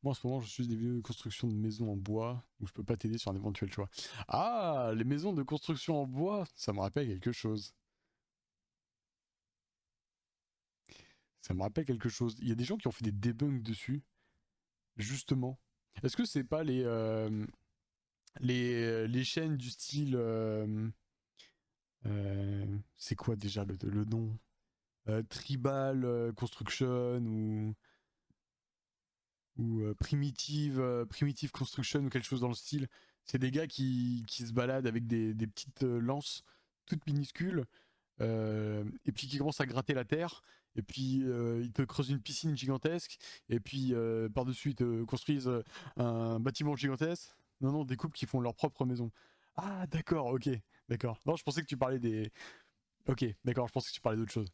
Moi, en ce moment, je suis des vidéos de construction de maisons en bois, où je peux pas t'aider sur un éventuel choix. Ah, les maisons de construction en bois, ça me rappelle quelque chose. Ça me rappelle quelque chose. Il y a des gens qui ont fait des debunks dessus, justement. Est-ce que c'est pas les chaînes du style... c'est quoi déjà le nom Tribal Construction ou Primitive Construction ou quelque chose dans le style. C'est des gars qui se baladent avec des petites lances toutes minuscules et puis qui commencent à gratter la terre. Et puis ils te creusent une piscine gigantesque. Et puis par-dessus ils te construisent un bâtiment gigantesque. Non, non, des couples qui font leur propre maison. Ah, d'accord, ok, d'accord. Non, je pensais que tu parlais des. Ok, d'accord, je pensais que tu parlais d'autre chose.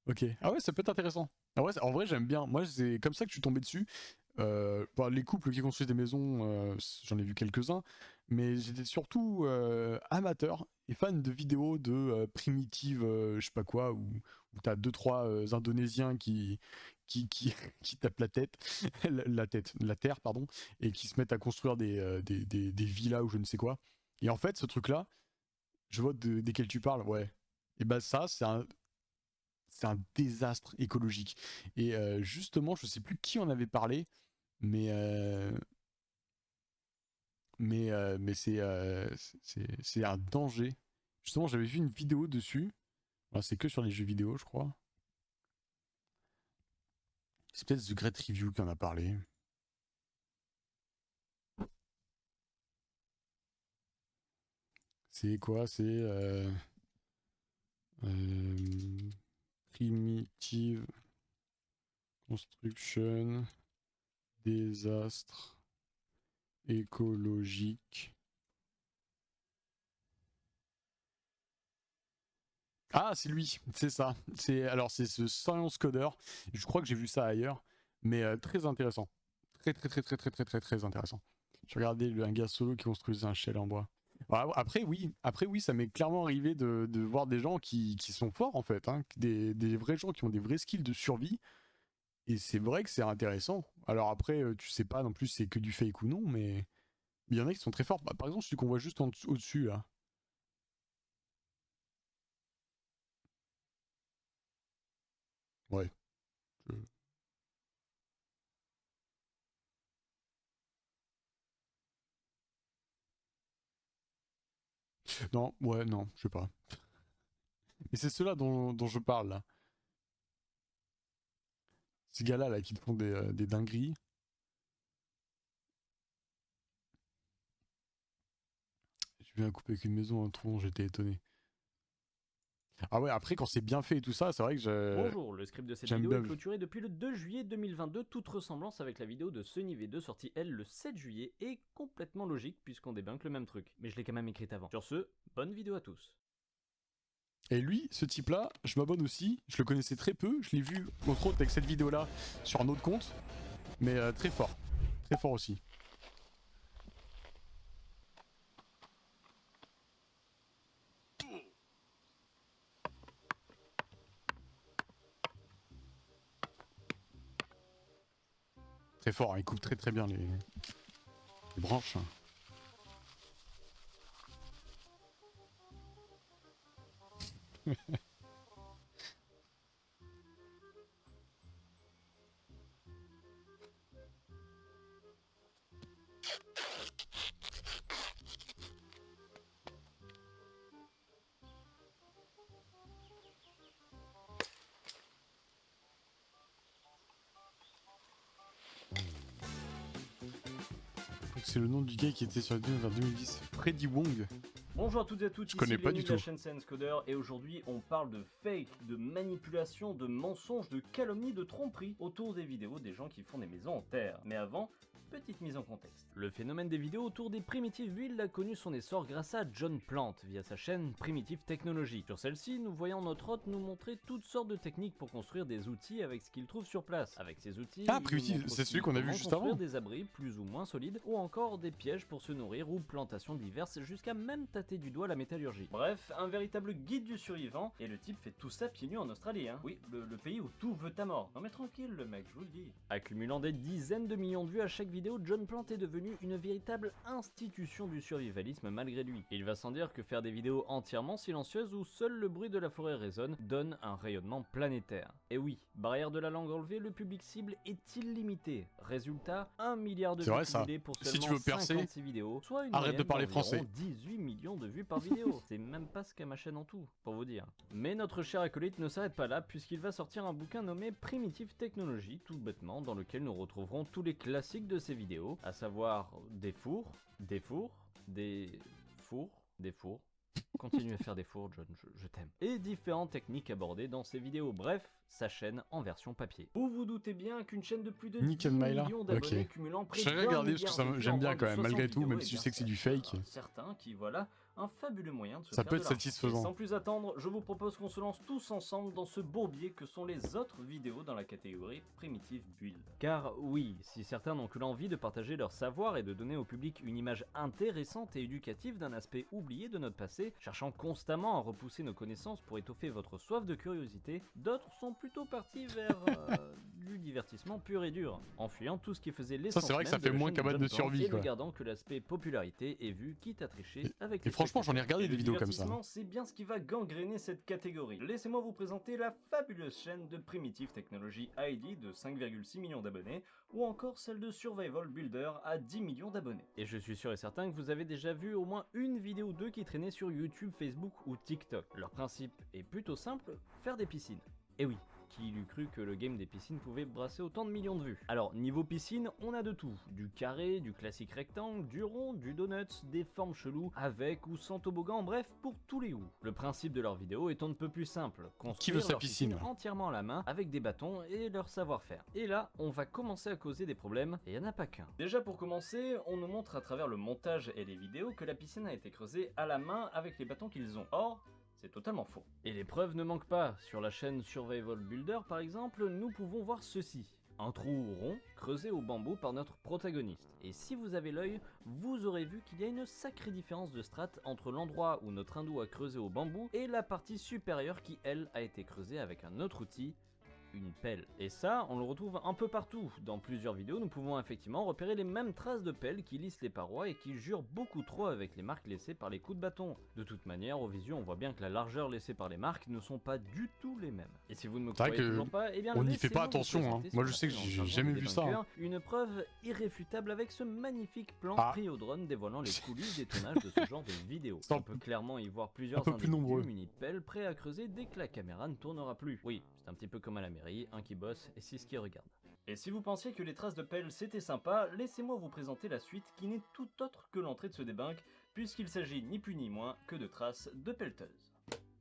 Ok. Ah ouais, ça peut être intéressant. Ah ouais, en vrai, j'aime bien. Moi, c'est comme ça que je suis tombé dessus. Bah, les couples qui construisent des maisons, j'en ai vu quelques-uns, mais j'étais surtout amateur et fan de vidéos de primitives, je sais pas quoi, où t'as deux trois Indonésiens qui qui tapent la tête, la terre, pardon, et qui se mettent à construire des villas ou je ne sais quoi. Et en fait, ce truc-là, je vois desquels tu parles, ouais. Et bah ça, c'est un désastre écologique. Et justement, je sais plus qui en avait parlé, mais c'est un danger. Justement, j'avais vu une vidéo dessus. Enfin, c'est que sur les jeux vidéo, je crois. C'est peut-être The Great Review qui en a parlé. C'est quoi? C'est euh, Primitive Construction, désastre écologique. Ah, c'est lui, c'est ça. C'est ce Science Coder. Je crois que j'ai vu ça ailleurs, mais très intéressant. Très intéressant. Je regardais un gars solo qui construisait un shell en bois. Après oui, ça m'est clairement arrivé de voir des gens qui sont forts en fait, hein, des vrais gens qui ont des vrais skills de survie. Et c'est vrai que c'est intéressant. Alors après, tu sais pas non plus si c'est que du fake ou non, mais il y en a qui sont très forts. Bah, par exemple, celui qu'on voit juste au-dessus là. Ouais. je- Non, ouais, non, je sais pas. Et c'est ceux-là dont je parle là. Ces gars-là là, qui te font des dingueries. J'ai vu un couple avec une maison en tronc, j'étais étonné. Ah ouais, après quand c'est bien fait et tout ça, c'est vrai que Bonjour, le script de cette j'aime vidéo est bien. clôturé depuis le 2 juillet 2022. Toute ressemblance avec la vidéo de Sunny V2 sortie elle le 7 juillet est complètement logique puisqu'on débunk le même truc. Mais je l'ai quand même écrite avant. Sur ce, bonne vidéo à tous. Et lui, ce type-là, je m'abonne aussi. Je le connaissais très peu. Je l'ai vu, entre autres, avec cette vidéo-là, sur un autre compte. Mais très fort. Très fort aussi. Très fort, hein. Il coupe très bien les branches. C'est le nom du gars qui était sur YouTube vers 2010. Freddy Wong. Bonjour à toutes et à tous, Je ici connais pas Lenny du de la tout. chaîne Science Coder et aujourd'hui on parle de fake, de manipulation, de mensonges, de calomnie, de tromperie autour des vidéos des gens qui font des maisons en terre. Mais avant, petite mise en contexte. Le phénomène des vidéos autour des Primitive Builds a connu son essor grâce à John Plant via sa chaîne Primitive Technology. Sur celle-ci, nous voyons notre hôte nous montrer toutes sortes de techniques pour construire des outils avec ce qu'il trouve sur place. Avec ces outils, Ah, Primitive, c'est celui qu'on a vu juste avant. Construire des abris plus ou moins solides ou encore des pièges pour se nourrir ou plantations diverses jusqu'à même tâter du doigt la métallurgie. Bref, un véritable guide du survivant et le type fait tout ça pieds nus en Australie, hein. Oui, le pays où tout veut ta mort. Non mais tranquille le mec, je vous le dis. Accumulant des dizaines de millions de vues à chaque vidéo, John Plant est devenu une véritable institution du survivalisme malgré lui. Il va sans dire que faire des vidéos entièrement silencieuses où seul le bruit de la forêt résonne donne un rayonnement planétaire. Et oui, barrière de la langue enlevée, le public cible est illimité. Résultat, 1 milliard de vues cumulées pour seulement si tu veux percer, 56 vidéos, soit une arrête de parler d'environ français. 18 millions de vues par vidéo. C'est même pas ce qu'a ma chaîne en tout, pour vous dire. Mais notre cher acolyte ne s'arrête pas là puisqu'il va sortir un bouquin nommé Primitive Technology, tout bêtement, dans lequel nous retrouverons tous les classiques de ces vidéos, à savoir des fours, des fours, des fours, des fours. Continue à faire des fours, John, je t'aime. Et différentes techniques abordées dans ces vidéos, bref, sa chaîne en version papier. Vous vous doutez bien qu'une chaîne de plus de 10 millions d'abonnés cumulant près de 1 regarder parce que milliard de vues j'aime bien en quand même, moins de malgré 60 tout, même vidéos, si eh tu bien, sais que c'est du ça fait fake. Certains qui, voilà, un fabuleux moyen de se Ça faire peut de être l'argent. satisfaisant. Et sans plus attendre, je vous propose qu'on se lance tous ensemble dans ce bourbier que sont les autres vidéos dans la catégorie Primitive Build. Car oui, si certains n'ont que l'envie de partager leur savoir et de donner au public une image intéressante et éducative d'un aspect oublié de notre passé, cherchant constamment à repousser nos connaissances pour étoffer votre soif de curiosité, d'autres sont plutôt partis vers du divertissement pur et dur, en fuyant tout ce qui faisait l'essence. Ça, c'est vrai que ça même de fait la moins chaîne cabane John de Plant survie, et quoi. ne gardant que l'aspect popularité et vue, quitte à tricher avec Et franchement, j'en ai regardé des vidéos comme ça. C'est bien ce qui va gangréner cette catégorie. Laissez-moi vous présenter la fabuleuse chaîne de Primitive Technology ID de 5,6 millions d'abonnés, ou encore celle de Survival Builder à 10 millions d'abonnés. Et je suis sûr et certain que vous avez déjà vu au moins une vidéo ou deux qui traînait sur YouTube, Facebook ou TikTok. Leur principe est plutôt simple, faire des piscines. Et oui, qui eût cru que le game des piscines pouvait brasser autant de millions de vues. Alors, niveau piscine, on a de tout. Du carré, du classique rectangle, du rond, du donuts, des formes cheloues, avec ou sans toboggan, bref, pour tous les goûts. Le principe de leur vidéo est on ne peut plus simple. Qui veut sa leur piscine entièrement à la main, avec des bâtons et leur savoir-faire. Et là, on va commencer à causer des problèmes, et il n'y en a pas qu'un. Déjà pour commencer, on nous montre à travers le montage et les vidéos que la piscine a été creusée à la main avec les bâtons qu'ils ont. Or, c'est totalement faux. Et les preuves ne manquent pas. Sur la chaîne Survival Builder par exemple, nous pouvons voir ceci. Un trou rond creusé au bambou par notre protagoniste. Et si vous avez l'œil, vous aurez vu qu'il y a une sacrée différence de strates entre l'endroit où notre hindou a creusé au bambou et la partie supérieure qui, elle, a été creusée avec un autre outil, une pelle. Et ça, on le retrouve un peu partout. Dans plusieurs vidéos, nous pouvons effectivement repérer les mêmes traces de pelle qui lissent les parois et qui jurent beaucoup trop avec les marques laissées par les coups de bâton. De toute manière, au visu, on voit bien que la largeur laissée par les marques ne sont pas du tout les mêmes. Et si vous ne me croyez toujours pas, eh bien on n'y fait pas laissez-moi vous attention, hein. présenter Moi ce je sais que qu'on appelle j'ai dans le jamais jargon vu des ça. bunkers, une preuve irréfutable avec ce magnifique plan pris au drone dévoilant les coulisses des tournages de ce genre de vidéo. On peut clairement y voir plusieurs peu plus individus nombreux. munis de pelles prêts à creuser dès que la caméra ne tournera plus. Oui, c'est un petit peu comme à la mairie, un qui bosse et 6 qui regardent. Et si vous pensiez que les traces de pelle c'était sympa, laissez-moi vous présenter la suite qui n'est tout autre que l'entrée de ce débunk, puisqu'il s'agit ni plus ni moins que de traces de pelleteuse.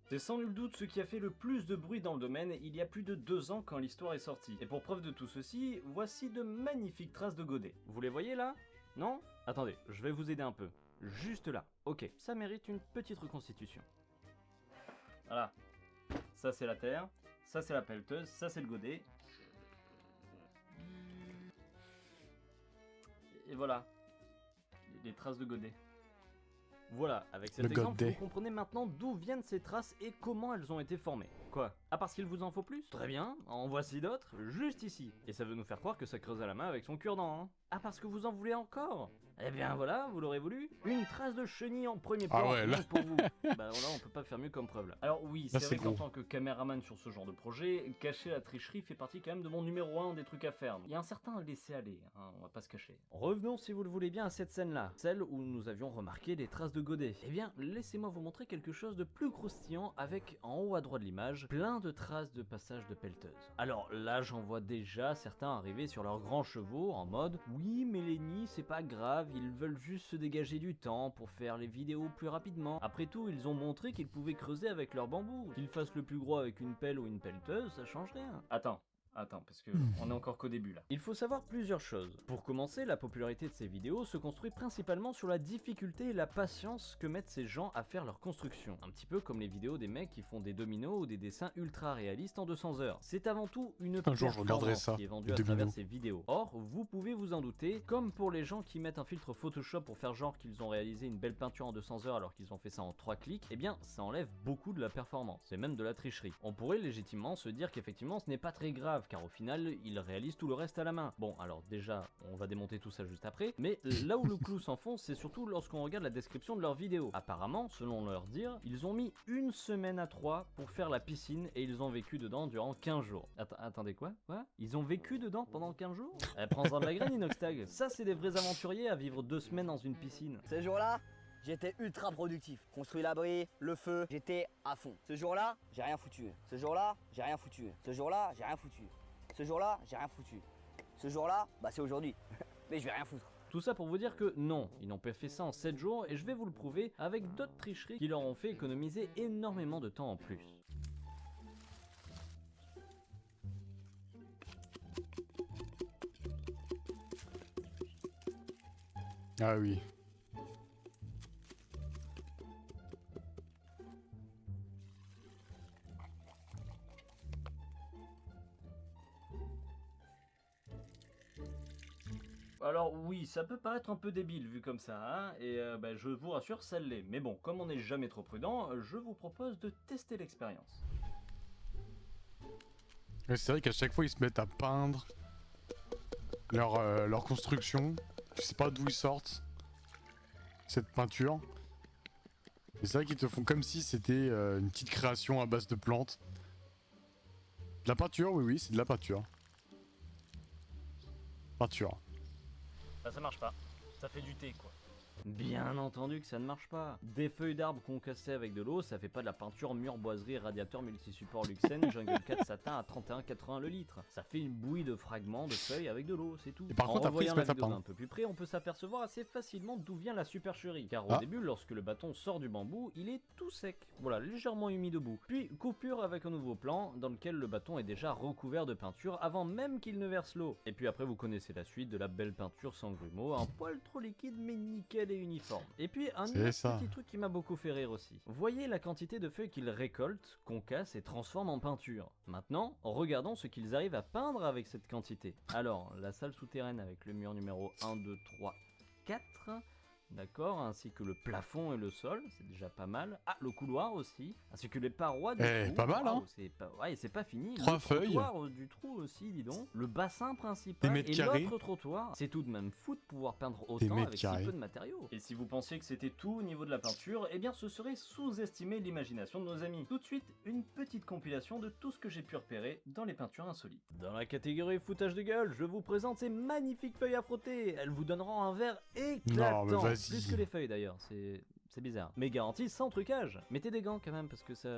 C'est sans nul doute ce qui a fait le plus de bruit dans le domaine il y a plus de 2 ans quand l'histoire est sortie. Et pour preuve de tout ceci, voici de magnifiques traces de godet. Vous les voyez là? Non? Attendez, je vais vous aider un peu. Juste là. Ok, ça mérite une petite reconstitution. Voilà. Ça c'est la terre, ça c'est la pelleteuse, ça c'est le godet. Et voilà, les traces de godet. Voilà, avec cet exemple, vous comprenez maintenant d'où viennent ces traces et comment elles ont été formées. Quoi? Ah, parce qu'il vous en faut plus? Très bien, en voici d'autres, juste ici. Et ça veut nous faire croire que ça creuse à la main avec son cure-dent, hein. Ah, parce que vous en voulez encore? Eh bien voilà, vous l'aurez voulu. Une trace de chenille en premier plan, ouais, là. pour vous. Bah voilà, on peut pas faire mieux comme preuve là. Alors oui, c'est vrai qu'en tant que caméraman sur ce genre de projet, cacher la tricherie fait partie quand même de mon numéro 1 des trucs à faire. Il y a un certain laisser-aller, hein, on va pas se cacher. Revenons si vous le voulez bien à cette scène-là, celle où nous avions remarqué les traces de godet. Eh bien, laissez-moi vous montrer quelque chose de plus croustillant avec, en haut à droite de l'image, plein de traces de passage de pelleteuse. Alors là, j'en vois déjà certains arriver sur leurs grands chevaux en mode « Oui, Mélanie, c'est pas grave, ils veulent juste se dégager du temps pour faire les vidéos plus rapidement. Après tout, ils ont montré qu'ils pouvaient creuser avec leur bambou. Qu'ils fassent le plus gros avec une pelle ou une pelleteuse, ça change rien. » Attends, Attends, parce que on est encore qu'au début là. Il faut savoir plusieurs choses. Pour commencer, la popularité de ces vidéos se construit principalement sur la difficulté et la patience que mettent ces gens à faire leur construction. Un petit peu comme les vidéos des mecs qui font des dominos ou des dessins ultra réalistes en 200 heures. C'est avant tout une Un jour, je regarderai performance ça, qui est vendue les à travers dominos. ces vidéos. Or, vous pouvez vous en douter, comme pour les gens qui mettent un filtre Photoshop pour faire genre qu'ils ont réalisé une belle peinture en 200 heures alors qu'ils ont fait ça en 3 clics, eh bien ça enlève beaucoup de la performance, c'est même de la tricherie. On pourrait légitimement se dire qu'effectivement ce n'est pas très grave, car au final ils réalisent tout le reste à la main. Bon, alors déjà, on va démonter tout ça juste après, mais là où le clou s'enfonce, c'est surtout lorsqu'on regarde la description de leur vidéo. Apparemment, selon leur dire, ils ont mis une semaine à 3 pour faire la piscine et ils ont vécu dedans durant 15 jours. Attendez quoi? Ils ont vécu dedans pendant 15 jours? Prends-en de la graine, Inoxtag. Ça, c'est des vrais aventuriers à vivre 2 semaines dans une piscine. Ce jour-là, j'étais ultra productif. Construit l'abri, le feu, j'étais à fond. Ce jour-là, j'ai rien foutu. Ce jour-là, j'ai rien foutu. Ce jour-là, j'ai rien foutu. Ce jour-là, j'ai rien foutu. Ce jour-là, bah c'est aujourd'hui. Mais je vais rien foutre. Tout ça pour vous dire que non, ils n'ont pas fait ça en 7 jours et je vais vous le prouver avec d'autres tricheries qui leur ont fait économiser énormément de temps en plus. Ah oui. Alors oui, ça peut paraître un peu débile vu comme ça, hein, et je vous rassure, ça l'est. Mais bon, comme on n'est jamais trop prudent, je vous propose de tester l'expérience. Ouais, c'est vrai qu'à chaque fois ils se mettent à peindre leur construction. Je sais pas d'où ils sortent cette peinture. Et c'est vrai qu'ils te font comme si c'était une petite création à base de plantes. De la peinture, oui, oui, c'est de la peinture. Peinture. Bah ça marche pas, ça fait du thé quoi. Bien entendu que ça ne marche pas. Des feuilles d'arbres concassées avec de l'eau, ça fait pas de la peinture mur, boiserie, radiateur, multisupport Luxen, Jungle 4 satin à 31,80 le litre. Ça fait une bouillie de fragments de feuilles avec de l'eau, c'est tout. Et par contre, après, ils se revoyant la mettent à vidéo peindre. d'un peu plus près, on peut s'apercevoir assez facilement d'où vient la supercherie. Car au début, lorsque le bâton sort du bambou, il est tout sec. Voilà, légèrement humide au bout. Puis coupure avec un nouveau plan dans lequel le bâton est déjà recouvert de peinture avant même qu'il ne verse l'eau. Et puis après, vous connaissez la suite de la belle peinture sans grumeaux, un poil trop liquide mais nickel et uniforme. Et puis un C'est autre ça. petit truc qui m'a beaucoup fait rire aussi. Voyez la quantité de feuilles qu'ils récoltent, concassent et transforment en peinture. Maintenant, regardons ce qu'ils arrivent à peindre avec cette quantité. Alors, la salle souterraine avec le mur numéro 1, 2, 3, 4... D'accord, ainsi que le plafond et le sol, c'est déjà pas mal. Ah, le couloir aussi, ainsi que les parois du trou. Pas mal, hein. Waouh, c'est pas... Ouais, c'est pas fini. 3 le feuilles. trottoir du trou aussi, dis donc. Le bassin principal Des mètres et carrés. l'autre trottoir. C'est tout de même fou de pouvoir peindre Des autant mètres avec carrés. si peu de matériaux. Et si vous pensiez que c'était tout au niveau de la peinture, eh bien ce serait sous-estimer l'imagination de nos amis. Tout de suite, une petite compilation de tout ce que j'ai pu repérer dans les peintures insolites. Dans la catégorie foutage de gueule, je vous présente ces magnifiques feuilles à frotter. Elles vous donneront un verre éclatant. Non, mais vas-y. Plus que les feuilles d'ailleurs, c'est bizarre. Mais garantie sans trucage. Mettez des gants quand même parce que ça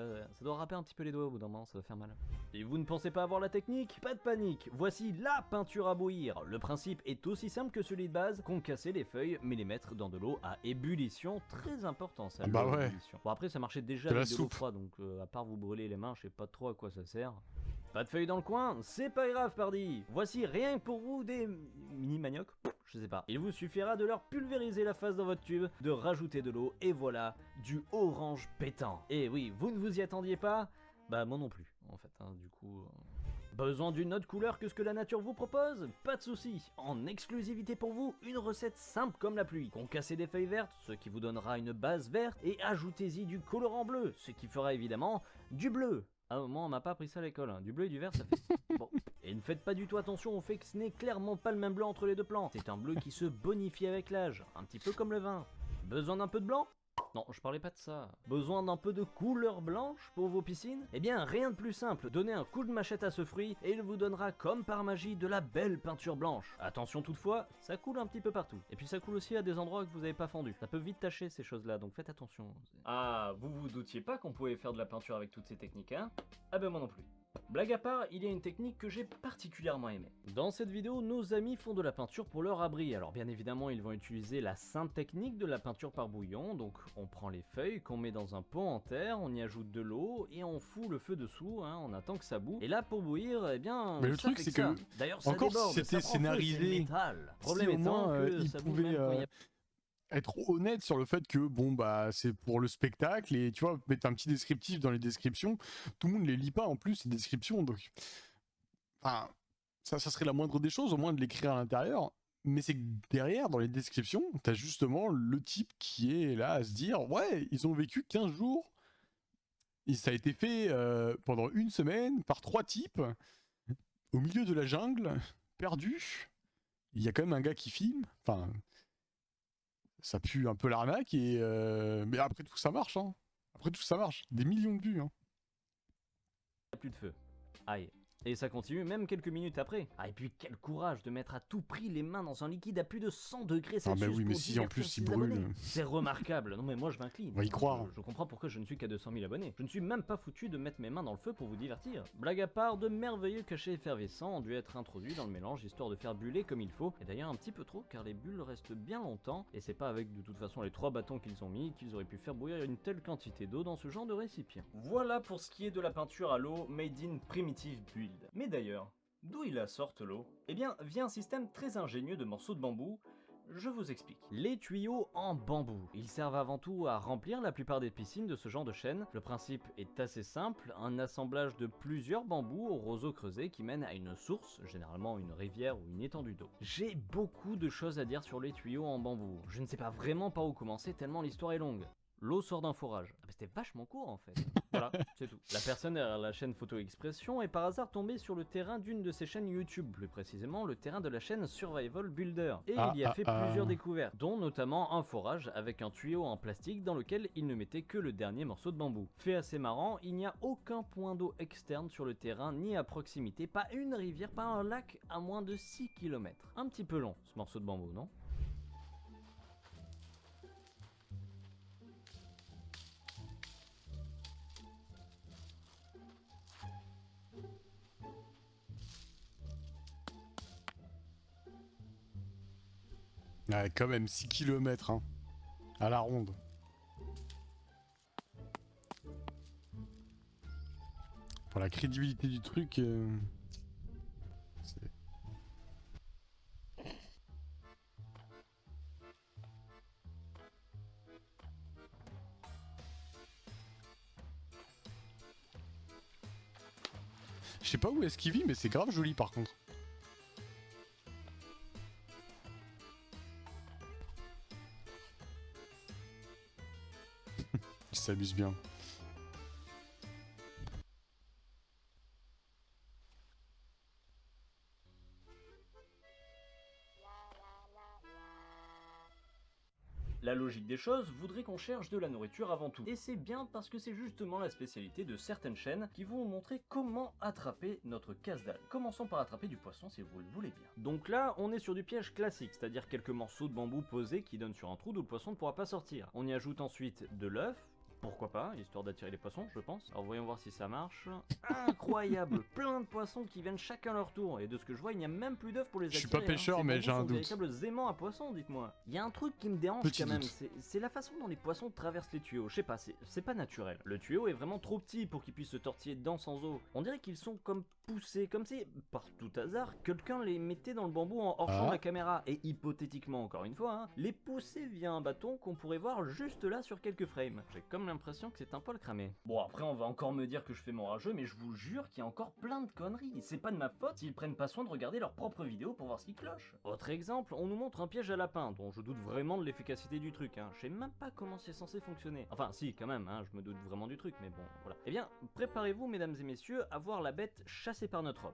doit râper un petit peu les doigts au bout d'un moment, ça va faire mal. Et vous ne pensez pas avoir la technique? Pas de panique, voici la peinture à bouillir. Le principe est aussi simple que celui de base, concasser les feuilles mais les mettre dans de l'eau à ébullition, très important ça. Bah l'eau à ouais. ébullition. Bon après ça marchait déjà De la avec de l'eau soupe. froide donc à part vous brûler les mains, je sais pas trop à quoi ça sert. Pas de feuilles dans le coin, c'est pas grave pardi. Voici rien que pour vous des mini maniocs, je sais pas. Il vous suffira de leur pulvériser la face dans votre tube, de rajouter de l'eau et voilà, du orange pétant. Et oui, vous ne vous y attendiez pas? Bah moi non plus, en fait, hein, du coup... Besoin d'une autre couleur que ce que la nature vous propose? Pas de souci. En exclusivité pour vous, une recette simple comme la pluie. Concassez des feuilles vertes, ce qui vous donnera une base verte, et ajoutez-y du colorant bleu, ce qui fera évidemment du bleu. Ah, moi on m'a pas appris ça à l'école, hein. Du bleu et du vert ça fait... Bon. Et ne faites pas du tout attention au fait que ce n'est clairement pas le même bleu entre les deux plants. C'est un bleu qui se bonifie avec l'âge, un petit peu comme le vin. Besoin d'un peu de blanc? Non, je parlais pas de ça. Besoin d'un peu de couleur blanche pour vos piscines? Eh bien, rien de plus simple. Donnez un coup de machette à ce fruit et il vous donnera comme par magie de la belle peinture blanche. Attention toutefois, ça coule un petit peu partout. Et puis ça coule aussi à des endroits que vous avez pas fendus. Ça peut vite tacher ces choses-là, donc faites attention. Ah, vous vous doutiez pas qu'on pouvait faire de la peinture avec toutes ces techniques, hein? Ah ben moi non plus. Blague à part, il y a une technique que j'ai particulièrement aimée. Dans cette vidéo, nos amis font de la peinture pour leur abri. Alors bien évidemment, ils vont utiliser la sainte technique de la peinture par bouillon. Donc on prend les feuilles qu'on met dans un pot en terre, on y ajoute de l'eau et on fout le feu dessous, hein, on attend que ça bout. Et là pour bouillir, eh bien, Mais le ça truc fait c'est ça. que D'ailleurs, ça encore si déborde, c'était ça prend feu, scénarisé, c'est métal. Problème si au étant moins, que ils ça bout pouvaient, même quand il y a être honnête sur le fait que bon bah c'est pour le spectacle et tu vois mettre un petit descriptif dans les descriptions, tout le monde les lit pas en plus ces descriptions donc enfin ça serait la moindre des choses au moins de l'écrire à l'intérieur, mais c'est que derrière dans les descriptions t'as justement le type qui est là à se dire ouais ils ont vécu 15 jours et ça a été fait pendant une semaine par 3 types au milieu de la jungle perdu, il y a quand même un gars qui filme, enfin ça pue un peu l'arnaque et mais après tout ça marche hein. Après tout ça marche, des millions de vues hein. plus de feu. Aïe. Et ça continue même quelques minutes après. Ah et puis quel courage de mettre à tout prix les mains dans un liquide à plus de 100 degrés Ah Celsius bah oui mais pour si en divertir plus il ses abonnés. brûle. C'est remarquable. Non mais moi je m'incline. On va y croire. Je comprends pourquoi je ne suis qu'à 200 000 abonnés. Je ne suis même pas foutu de mettre mes mains dans le feu pour vous divertir. Blague à part, de merveilleux cachets effervescents ont dû être introduits dans le mélange histoire de faire buller comme il faut. Et d'ailleurs un petit peu trop car les bulles restent bien longtemps. Et c'est pas avec de toute façon les 3 bâtons qu'ils ont mis qu'ils auraient pu faire bouillir une telle quantité d'eau dans ce genre de récipient. Voilà pour ce qui est de la peinture à l'eau made in primitive build. Mais d'ailleurs, d'où il la sortent l'eau? Eh bien, via un système très ingénieux de morceaux de bambou. Je vous explique. Les tuyaux en bambou. Ils servent avant tout à remplir la plupart des piscines de ce genre de chêne. Le principe est assez simple, un assemblage de plusieurs bambous au roseau creusé qui mène à une source, généralement une rivière ou une étendue d'eau. J'ai beaucoup de choses à dire sur les tuyaux en bambou. Je ne sais pas vraiment par où commencer tellement l'histoire est longue. L'eau sort d'un forage. Ah bah c'était vachement court en fait. Voilà, c'est tout. La personne derrière la chaîne Photo Expression est par hasard tombée sur le terrain d'une de ses chaînes YouTube, plus précisément le terrain de la chaîne Survival Builder. Et il y a fait plusieurs découvertes, dont notamment un forage avec un tuyau en plastique dans lequel il ne mettait que le dernier morceau de bambou. Fait assez marrant, il n'y a aucun point d'eau externe sur le terrain ni à proximité, pas une rivière, pas un lac à moins de 6 km. Un petit peu long ce morceau de bambou, non ? Ouais quand même 6 km hein. À la ronde. Pour la crédibilité du truc c'est... Je sais pas où est-ce qu'il vit mais c'est grave joli par contre. Il s'amuse bien. La logique des choses voudrait qu'on cherche de la nourriture avant tout. Et c'est bien parce que c'est justement la spécialité de certaines chaînes qui vont vous montrer comment attraper notre casse-dalle. Commençons par attraper du poisson si vous le voulez bien. Donc là, on est sur du piège classique, c'est-à-dire quelques morceaux de bambou posés qui donnent sur un trou d'où le poisson ne pourra pas sortir. On y ajoute ensuite de l'œuf. Pourquoi pas, histoire d'attirer les poissons, je pense. Alors voyons voir si ça marche. Incroyable, plein de poissons qui viennent chacun leur tour. Et de ce que je vois, il n'y a même plus d'œufs pour les attirer. Je suis pas pêcheur, mais j'ai un doute. Véritable aimant à poissons, dites-moi. Il y a un truc qui me dérange Petit quand même, doute. c'est la façon dont les poissons traversent les tuyaux. Je sais pas, c'est pas naturel. Le tuyau est vraiment trop petit pour qu'ils puissent se tortiller dedans sans eau. On dirait qu'ils sont comme poussés, comme si, par tout hasard, quelqu'un les mettait dans le bambou en hors champ de la caméra. Et hypothétiquement, encore une fois, hein, les pousser via un bâton qu'on pourrait voir juste là sur quelques frames. J'ai comme l'impression que c'est un poil cramé. Bon, après, on va encore me dire que je fais mon rageux, mais je vous jure qu'il y a encore plein de conneries. C'est pas de ma faute s'ils prennent pas soin de regarder leurs propres vidéos pour voir ce qui cloche. Autre exemple, on nous montre un piège à lapin, dont je doute vraiment de l'efficacité du truc, hein. Je sais même pas comment c'est censé fonctionner. Enfin, si, quand même, hein, je me doute vraiment du truc, mais bon, voilà. Eh bien, préparez-vous, mesdames et messieurs, à voir la bête chassée par notre homme.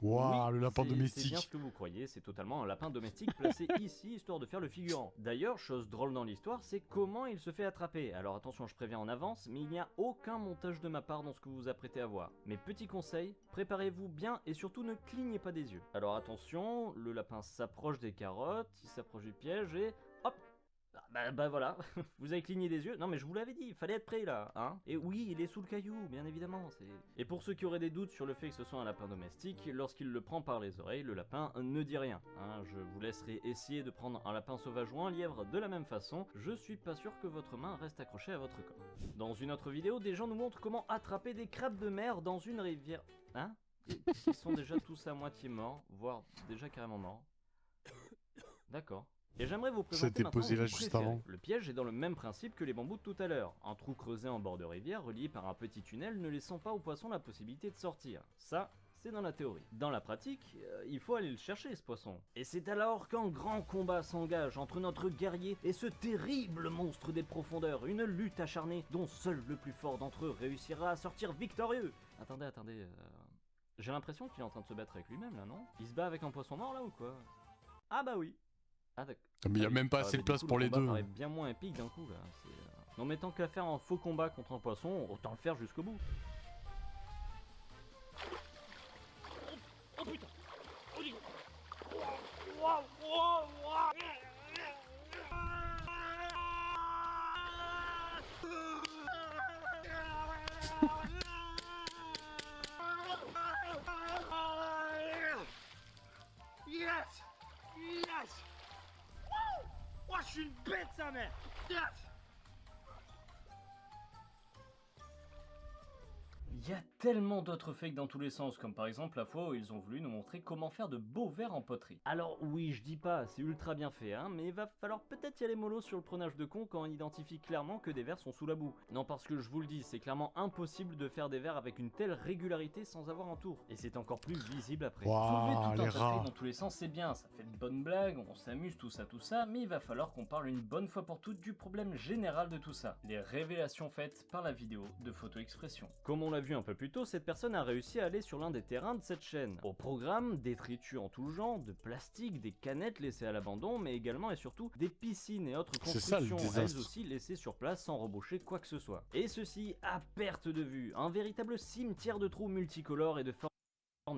Waouh, Oui, le lapin c'est bien domestique. ce que vous croyez, c'est totalement un lapin domestique placé ici, histoire de faire le figurant. D'ailleurs, chose drôle dans l'histoire, c'est comment il se fait attraper. Alors attention, je préviens en avance, mais il n'y a aucun montage de ma part dans ce que vous vous apprêtez à voir. Mes petits conseils, préparez-vous bien et surtout ne clignez pas des yeux. Alors attention, le lapin s'approche des carottes, il s'approche du piège et... Bah voilà, vous avez cligné des yeux. Non mais je vous l'avais dit, il fallait être prêt là, hein. Et oui, il est sous le caillou, bien évidemment. Et pour ceux qui auraient des doutes sur le fait que ce soit un lapin domestique, lorsqu'il le prend par les oreilles, le lapin ne dit rien, hein. Je vous laisserai essayer de prendre un lapin sauvage ou un lièvre de la même façon. Je suis pas sûr que votre main reste accrochée à votre corps. Dans une autre vidéo, des gens nous montrent comment attraper des crabes de mer dans une rivière. Hein? Ils sont déjà tous à moitié morts, voire déjà carrément morts. D'accord. Et j'aimerais vous présenter C'était maintenant posé là mon juste préféré. avant. Le piège est dans le même principe que les bambous de tout à l'heure. Un trou creusé en bord de rivière relié par un petit tunnel ne laissant pas aux poissons la possibilité de sortir. Ça, c'est dans la théorie. Dans la pratique, il faut aller le chercher ce poisson. Et c'est alors qu'un grand combat s'engage entre notre guerrier et ce terrible monstre des profondeurs. Une lutte acharnée dont seul le plus fort d'entre eux réussira à sortir victorieux. Attendez. J'ai l'impression qu'il est en train de se battre avec lui-même là, non? Il se bat avec un poisson mort là ou quoi? Ah bah oui. Ah d'accord. Mais il y a même pas assez de place pour les deux. Le combat paraît bien moins épique d'un coup là. Non mais tant qu'à faire un faux combat contre un poisson, autant le faire jusqu'au bout. Oh putain. Yes! Wouh! Oh, je suis une bête, sa mère! Yes! Il y a tellement d'autres fakes dans tous les sens, comme par exemple la fois où ils ont voulu nous montrer comment faire de beaux verres en poterie. Alors oui, je dis pas, c'est ultra bien fait, hein, mais il va falloir peut-être y aller mollo sur le prenage de con quand on identifie clairement que des verres sont sous la boue. Non, parce que je vous le dis, c'est clairement impossible de faire des verres avec une telle régularité sans avoir un tour. Et c'est encore plus visible après. Soulever tout un tas de fakes dans tous les sens, c'est bien, ça fait de bonnes blagues, on s'amuse, tout ça, mais il va falloir qu'on parle une bonne fois pour toutes du problème général de tout ça. Les révélations faites par la vidéo de Photo Expression. Comme on l'a vu un peu plus tôt, cette personne a réussi à aller sur l'un des terrains de cette chaîne. Au programme, détritus en tout genre, de plastique, des canettes laissées à l'abandon, mais également et surtout des piscines et autres constructions, elles aussi laissées sur place sans reboucher quoi que ce soit. Et ceci à perte de vue, un véritable cimetière de trous multicolores et de formes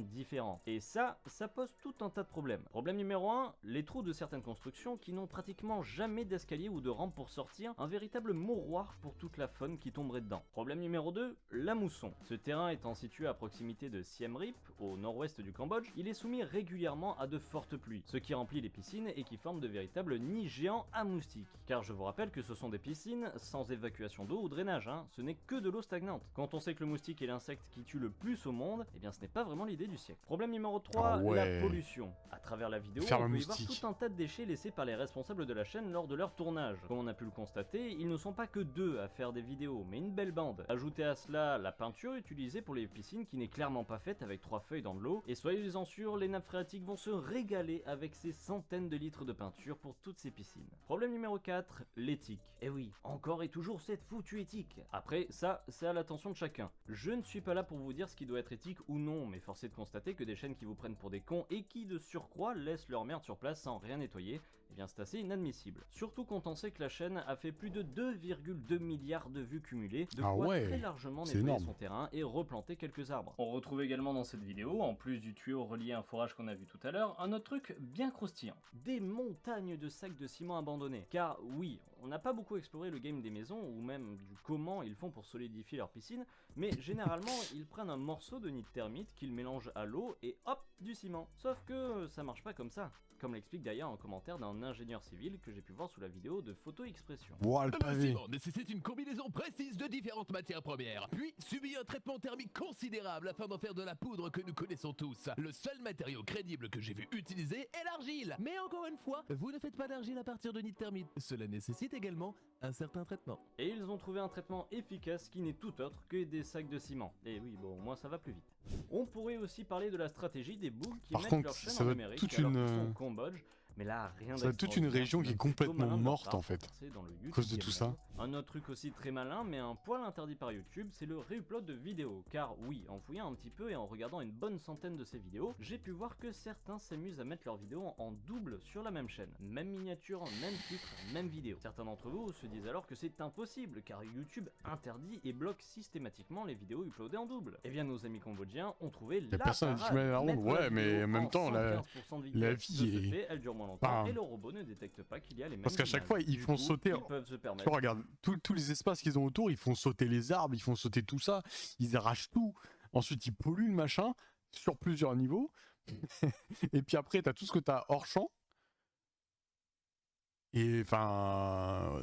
différentes. Et ça pose tout un tas de problèmes. Problème numéro 1, les trous de certaines constructions qui n'ont pratiquement jamais d'escalier ou de rampe pour sortir, un véritable mouroir pour toute la faune qui tomberait dedans. Problème numéro 2, la mousson. Ce terrain étant situé à proximité de Siem Reap, au nord-ouest du Cambodge, il est soumis régulièrement à de fortes pluies, ce qui remplit les piscines et qui forme de véritables nids géants à moustiques. Car je vous rappelle que ce sont des piscines sans évacuation d'eau ou drainage, hein. Ce n'est que de l'eau stagnante. Quand on sait que le moustique est l'insecte qui tue le plus au monde, eh bien ce n'est pas vraiment l'idée du siècle. Problème numéro 3, la pollution. À travers la vidéo, on peut y voir tout un tas de déchets laissés par les responsables de la chaîne lors de leur tournage. Comme on a pu le constater, ils ne sont pas que deux à faire des vidéos, mais une belle bande. Ajoutez à cela la peinture utilisée pour les piscines qui n'est clairement pas faite avec 3 feuilles dans de l'eau, et soyez-en sûrs, les nappes phréatiques vont se régaler avec ces centaines de litres de peinture pour toutes ces piscines. Problème numéro 4, l'éthique. Et oui, encore et toujours cette foutue éthique. Après, ça, c'est à l'attention de chacun. Je ne suis pas là pour vous dire ce qui doit être éthique ou non, mais force est de constater que des chaînes qui vous prennent pour des cons et qui de surcroît laissent leur merde sur place sans rien nettoyer, eh bien c'est assez inadmissible. Surtout quand on sait que la chaîne a fait plus de 2,2 milliards de vues cumulées, de quoi très largement nettoyer son terrain et replanter quelques arbres. On retrouve également dans cette vidéo, en plus du tuyau relié à un forage qu'on a vu tout à l'heure, un autre truc bien croustillant. Des montagnes de sacs de ciment abandonnés. Car oui, on n'a pas beaucoup exploré le game des maisons, ou même du comment ils font pour solidifier leur piscine, mais généralement ils prennent un morceau de nid de termite qu'ils mélangent à l'eau et hop, du ciment. Sauf que ça marche pas comme ça, comme l'explique d'ailleurs un commentaire d'un ingénieur civil que j'ai pu voir sous la vidéo de Photo Expression. Le ciment nécessite une combinaison précise de différentes matières premières, puis subit un traitement thermique considérable afin d'en faire de la poudre que nous connaissons tous. Le seul matériau crédible que j'ai vu utiliser est l'argile. Mais encore une fois, vous ne faites pas d'argile à partir de nids de termites. Cela nécessite également un certain traitement. Et ils ont trouvé un traitement efficace qui n'est tout autre que des sacs de ciment. Et oui, bon, moi ça va plus vite. On pourrait aussi parler de la stratégie des boules qui mettent leur chaîne en numérique alors qu'ils sont au Cambodge. Mais là, rien ça a toute une région qui est complètement morte en fait, à cause de tout ça. Un autre truc aussi très malin, mais un poil interdit par YouTube, c'est le réupload de vidéos. Car oui, en fouillant un petit peu et en regardant une bonne centaine de ces vidéos, j'ai pu voir que certains s'amusent à mettre leurs vidéos en double sur la même chaîne. Même miniature, même titre, même vidéo. Certains d'entre vous se disent alors que c'est impossible, car YouTube interdit et bloque systématiquement les vidéos uploadées en double. Eh bien nos amis cambodgiens ont trouvé la personne parade. ouais, mais en même temps, la vie est... elle dure moins suffisamment longtemps Enfin, et le robot ne détecte pas qu'il y a les mêmes parce qu'à chaque images. fois, ils Du font coup, sauter- Ils peuvent se Tu permettre. regardes, tous les espaces qu'ils ont autour, ils font sauter les arbres, ils font sauter tout ça, ils arrachent tout. Ensuite, ils polluent le machin sur plusieurs niveaux. Et puis après, t'as tout ce que t'as hors champ. Et enfin,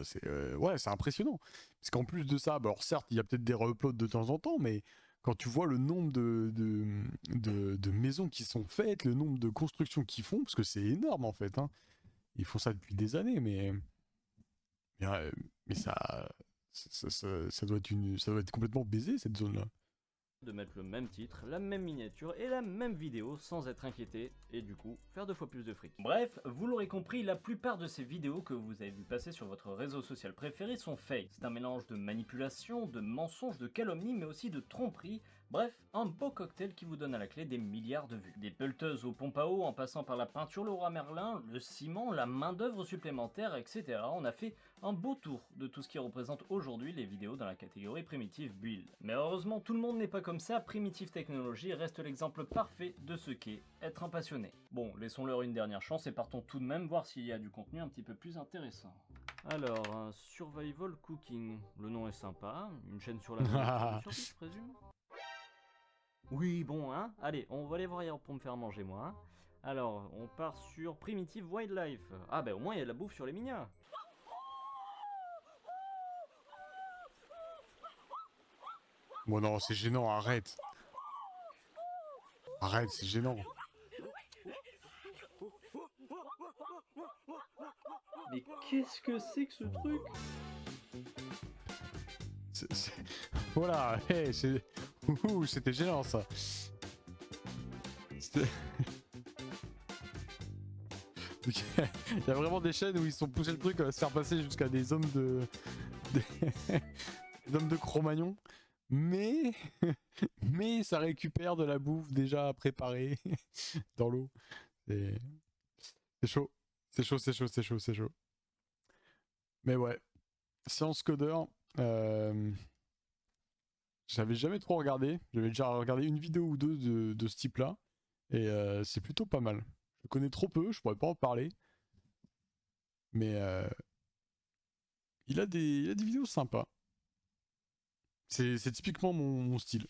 ouais, c'est impressionnant. Parce qu'en plus de ça, bah, alors certes, il y a peut-être des re-uploads de temps en temps, mais quand tu vois le nombre de maisons qui sont faites, le nombre de constructions qu'ils font, parce que c'est énorme en fait, hein. Ils font ça depuis des années, mais ça doit être complètement baisé cette zone-là. De mettre le même titre, la même miniature et la même vidéo sans être inquiété et du coup faire 2 fois plus de fric. Bref, vous l'aurez compris, la plupart de ces vidéos que vous avez vu passer sur votre réseau social préféré sont fake. C'est un mélange de manipulation, de mensonges, de calomnie mais aussi de tromperie. Bref, un beau cocktail qui vous donne à la clé des milliards de vues. Des pelleteuses aux pompes à eau en passant par la peinture Leroy Merlin, le ciment, la main d'œuvre supplémentaire, etc. On a fait un beau tour de tout ce qui représente aujourd'hui les vidéos dans la catégorie Primitive Build. Mais heureusement, tout le monde n'est pas comme ça, Primitive Technology reste l'exemple parfait de ce qu'est être un passionné. Bon, laissons-leur une dernière chance et partons tout de même voir s'il y a du contenu un petit peu plus intéressant. Alors, un Survival Cooking, le nom est sympa, une chaîne sur la nourriture de survie, je présume. Oui, bon, hein. Allez, on va aller voir ailleurs pour me faire manger, moi. Hein. Alors, on part sur Primitive Wildlife. Ah, bah au moins, il y a de la bouffe sur les mignons. Bon non, c'est gênant, arrête. Arrête, c'est gênant. Mais qu'est-ce que c'est que ce truc? Voilà, hey, c'était gênant ça. C'était- Il y a vraiment des chaînes où ils sont poussés le truc à se faire passer jusqu'à des hommes des hommes de Cro-Magnon. Mais ça récupère de la bouffe déjà préparée dans l'eau. C'est chaud. C'est chaud, c'est chaud, c'est chaud, c'est chaud. Mais ouais. Séance codeur. J'avais jamais trop regardé. J'avais déjà regardé une vidéo ou deux de ce type-là. Et c'est plutôt pas mal. Je le connais trop peu, je pourrais pas en parler. Mais il a des vidéos sympas. C'est typiquement mon style.